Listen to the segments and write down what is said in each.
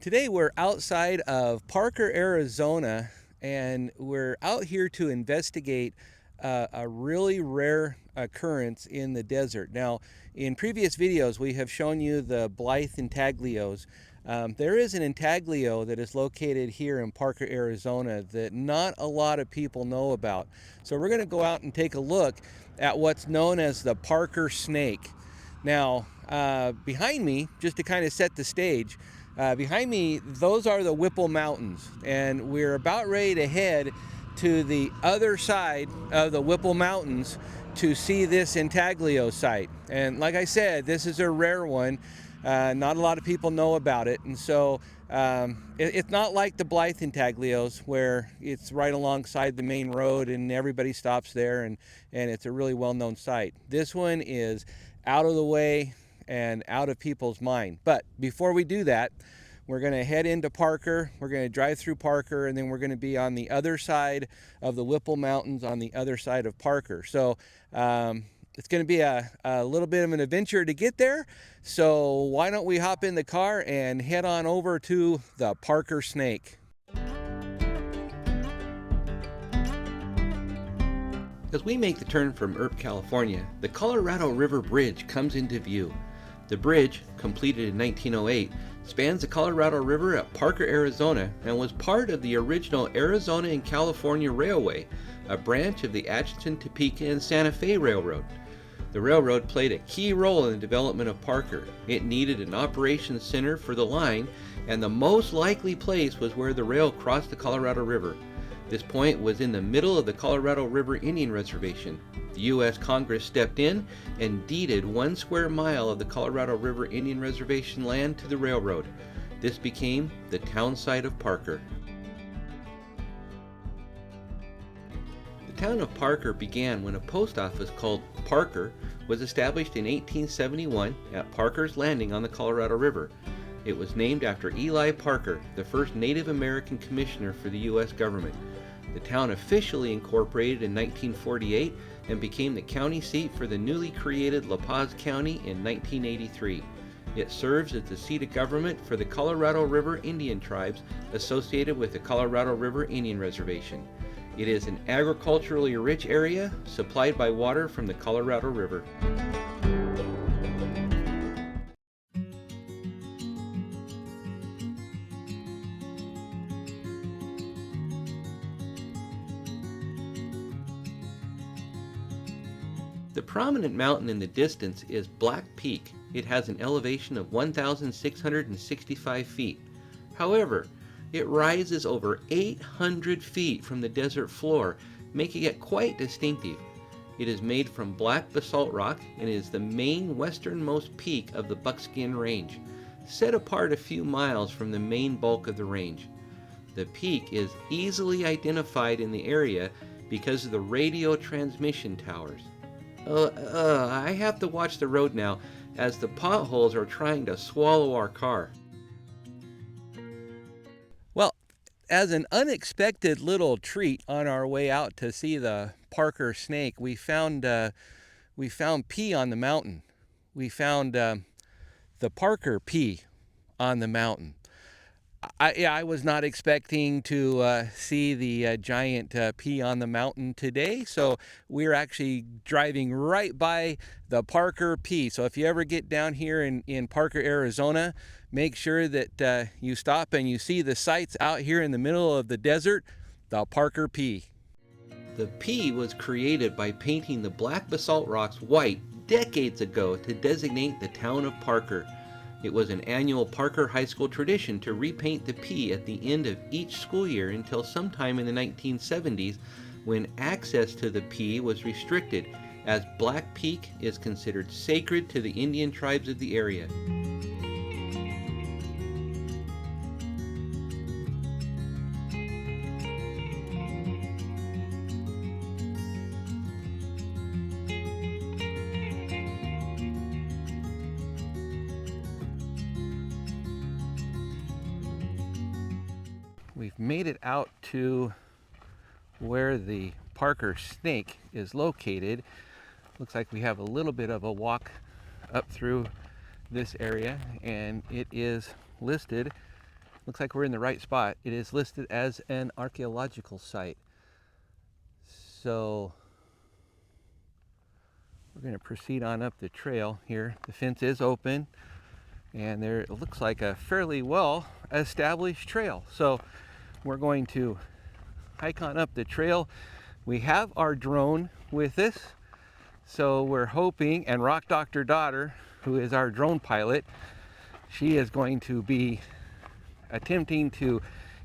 Today we're outside of Parker, Arizona, and we're out here to investigate a really rare occurrence in the desert. Now, in previous videos, we have shown you the Blythe intaglios. There is an intaglio that is located here in Parker, Arizona that not a lot of people know about. So we're going to go out and take a look at what's known as the Parker Snake. Now, behind me, just to kind of set the stage, behind me, those are the Whipple Mountains, and we're about ready to head to the other side of the Whipple Mountains to see this intaglio site. And like I said, this is a rare one. Not a lot of people know about it, and so it's not like the Blythe intaglios where it's right alongside the main road and everybody stops there, and it's a really well-known site. This one is out of the way and out of people's mind. But before we do that, we're going to head into Parker. We're going to drive through Parker, and then we're going to be on the other side of the Whipple Mountains on the other side of Parker. So it's going to be a little bit of an adventure to get there. So why don't we hop in the car and head on over to the Parker Snake. As we make the turn from Earp, California, the Colorado River Bridge comes into view. The bridge, completed in 1908, spans the Colorado River at Parker, Arizona, and was part of the original Arizona and California Railway, a branch of the Atchison, Topeka, and Santa Fe Railroad. The railroad played a key role in the development of Parker. It needed an operations center for the line, and the most likely place was where the rail crossed the Colorado River. This point was in the middle of the Colorado River Indian Reservation. The U.S. Congress stepped in and deeded 1 square mile of the Colorado River Indian Reservation land to the railroad. This became the town site of Parker. The town of Parker began when a post office called Parker was established in 1871 at Parker's Landing on the Colorado River. It was named after Eli Parker, the first Native American commissioner for the U.S. government. The town officially incorporated in 1948 and became the county seat for the newly created La Paz County in 1983. It serves as the seat of government for the Colorado River Indian tribes associated with the Colorado River Indian Reservation. It is an agriculturally rich area supplied by water from the Colorado River. The prominent mountain in the distance is Black Peak. It has an elevation of 1,665 feet. However, it rises over 800 feet from the desert floor, making it quite distinctive. It is made from black basalt rock and is the main westernmost peak of the Buckskin Range, set apart a few miles from the main bulk of the range. The peak is easily identified in the area because of the radio transmission towers. I have to watch the road now as the potholes are trying to swallow our car. Well, as an unexpected little treat on our way out to see the Parker Snake, we found pea on the mountain. We found the Parker pea on the mountain. I was not expecting to see the giant pea on the mountain today, so we're actually driving right by the Parker pea. So if you ever get down here in Parker, Arizona, make sure that you stop and you see the sights out here in the middle of the desert, the Parker pea. The pea was created by painting the black basalt rocks white decades ago to designate the town of Parker. It was an annual Parker High School tradition to repaint the pea at the end of each school year until sometime in the 1970s, when access to the pea was restricted, as Black Peak is considered sacred to the Indian tribes of the area. We've made it out to where the Parker Snake is located. Looks like we have a little bit of a walk up through this area, and it is listed looks like we're in the right spot. It is listed as an archaeological site. So we're going to proceed on up the trail here. The fence is open, and there it looks like a fairly well established trail. So we're going to hike on up the trail. We have our drone with us, so we're hoping, and Rock Doctor Daughter, who is our drone pilot, she is going to be attempting to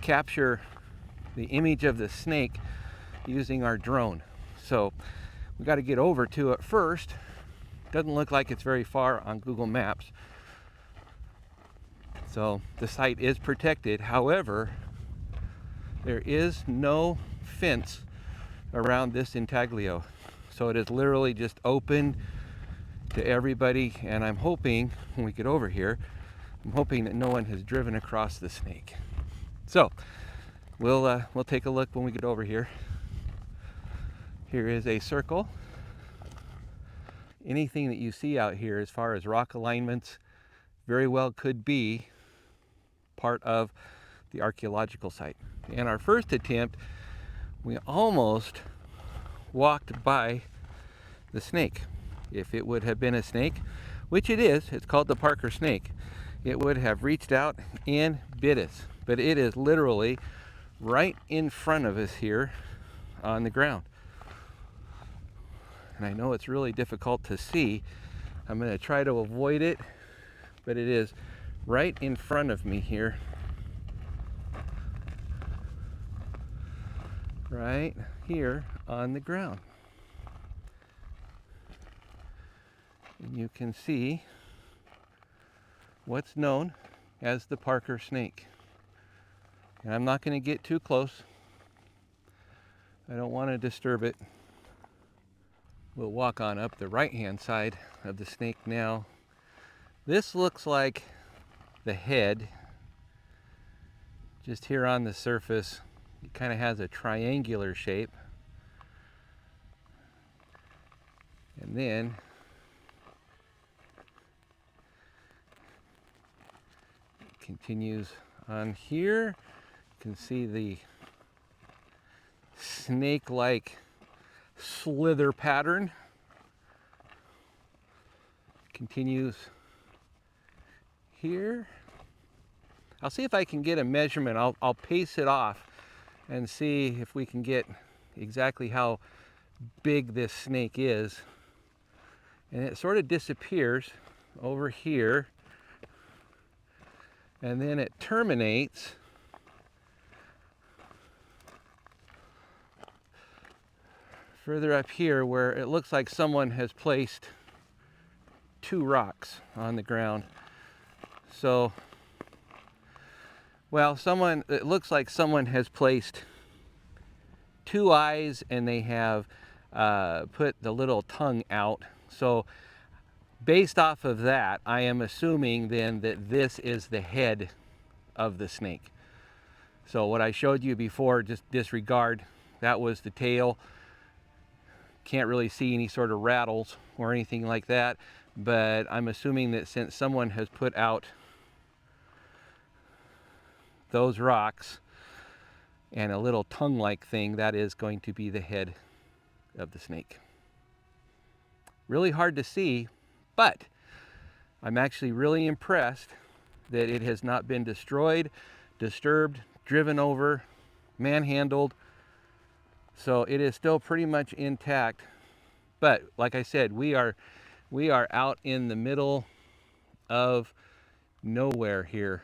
capture the image of the snake using our drone. So we got to get over to it first. Doesn't look like it's very far on Google Maps. So the site is protected. However, there is no fence around this intaglio. So it is literally just open to everybody, and I'm hoping when we get over here, I'm hoping that no one has driven across the snake. So we'll take a look when we get over here. Here is a circle. Anything that you see out here as far as rock alignments very well could be part of the archaeological site. In our first attempt, we almost walked by the snake. If it would have been a snake, which it is, it's called the Parker snake, it would have reached out and bit us. But it is literally right in front of us here on the ground. And I know it's really difficult to see. I'm going to try to avoid it, but it is right in front of me here. Right here on the ground. And you can see what's known as the Parker snake. And I'm not going to get too close. I don't want to disturb it. We'll walk on up the right-hand side of the snake now. This looks like the head. Just here on the surface, it kind of has a triangular shape. And then it continues on here. You can see the snake-like slither pattern. Continues here. I'll see if I can get a measurement. I'll pace it off and see if we can get exactly how big this snake is. And it sort of disappears over here, and then it terminates further up here where it looks like someone has placed two rocks on the ground. So, well, it looks like someone has placed two eyes, and they have put the little tongue out. So based off of that, I am assuming then that this is the head of the snake. So what I showed you before, just disregard. That was the tail. Can't really see any sort of rattles or anything like that, but I'm assuming that since someone has put out those rocks and a little tongue-like thing, that is going to be the head of the snake. Really hard to see, but I'm actually really impressed that it has not been destroyed, disturbed, driven over, manhandled. So it is still pretty much intact. But like I said, we are out in the middle of nowhere here.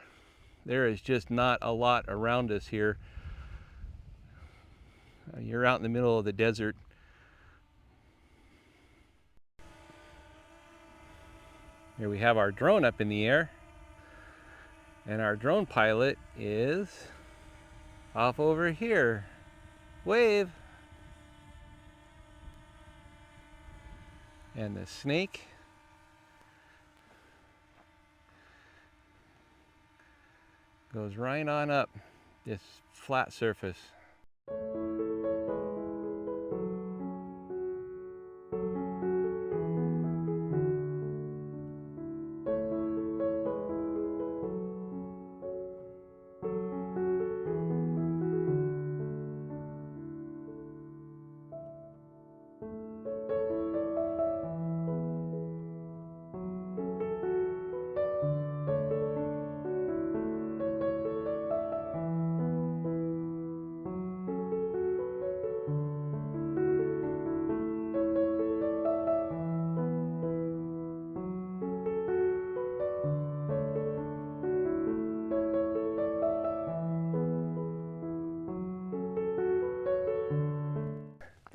There is just not a lot around us here. You're out in the middle of the desert. Here we have our drone up in the air, and our drone pilot is off over here. Wave. And the snake goes right on up this flat surface.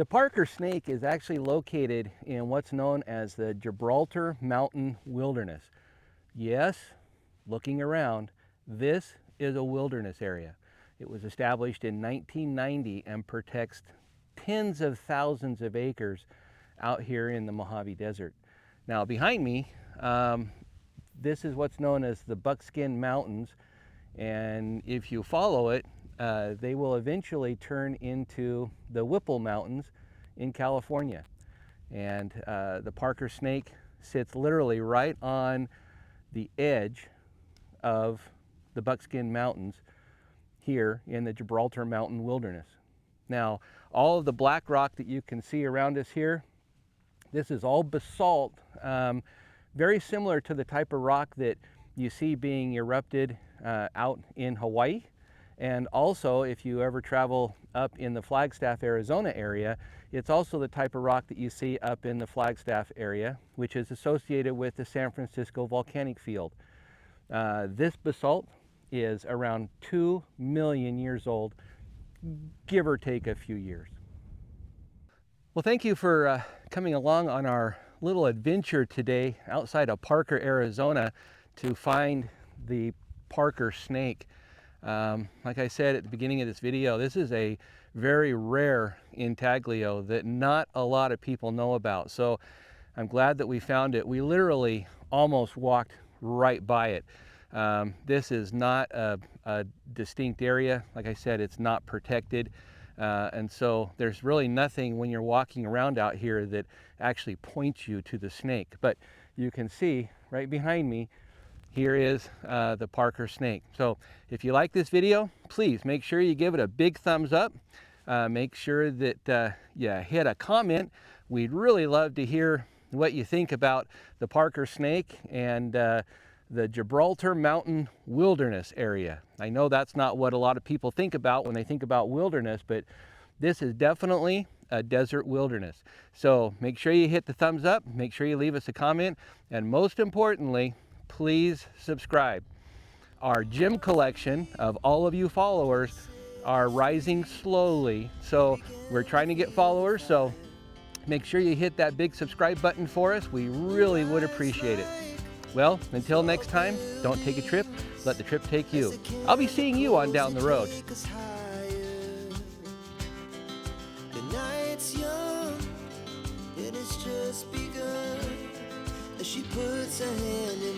The Parker Snake is actually located in what's known as the Gibraltar Mountain Wilderness. Yes, looking around, this is a wilderness area. It was established in 1990 and protects tens of thousands of acres out here in the Mojave Desert. Now behind me, this is what's known as the Buckskin Mountains, and if you follow it, they will eventually turn into the Whipple Mountains in California. And the Parker Snake sits literally right on the edge of the Buckskin Mountains here in the Gibraltar Mountain Wilderness. Now, all of the black rock that you can see around us here, this is all basalt, very similar to the type of rock that you see being erupted out in Hawaii. And also, if you ever travel up in the Flagstaff, Arizona area, it's also the type of rock that you see up in the Flagstaff area, which is associated with the San Francisco volcanic field. This basalt is around 2 million years old, give or take a few years. Well, thank you for coming along on our little adventure today outside of Parker, Arizona to find the Parker Snake. Like I said at the beginning of this video, this is a very rare intaglio that not a lot of people know about. So I'm glad that we found it. We literally almost walked right by it. This is not a distinct area. Like I said, it's not protected. And so there's really nothing when you're walking around out here that actually points you to the snake. But you can see right behind me, here is the Parker Snake. So if you like this video, please make sure you give it a big thumbs up. Make sure that you hit a comment. We'd really love to hear what you think about the Parker Snake and the Gibraltar Mountain Wilderness area. I know that's not what a lot of people think about when they think about wilderness, but this is definitely a desert wilderness. So make sure you hit the thumbs up, make sure you leave us a comment, and most importantly, please subscribe. Our gem collection of all of you followers are rising slowly, so we're trying to get followers, so make sure you hit that big subscribe button for us. We really would appreciate it. Well, until next time, don't take a trip, let the trip take you. I'll be seeing you on down the road. The night's young, it has just begun. As she puts her hand in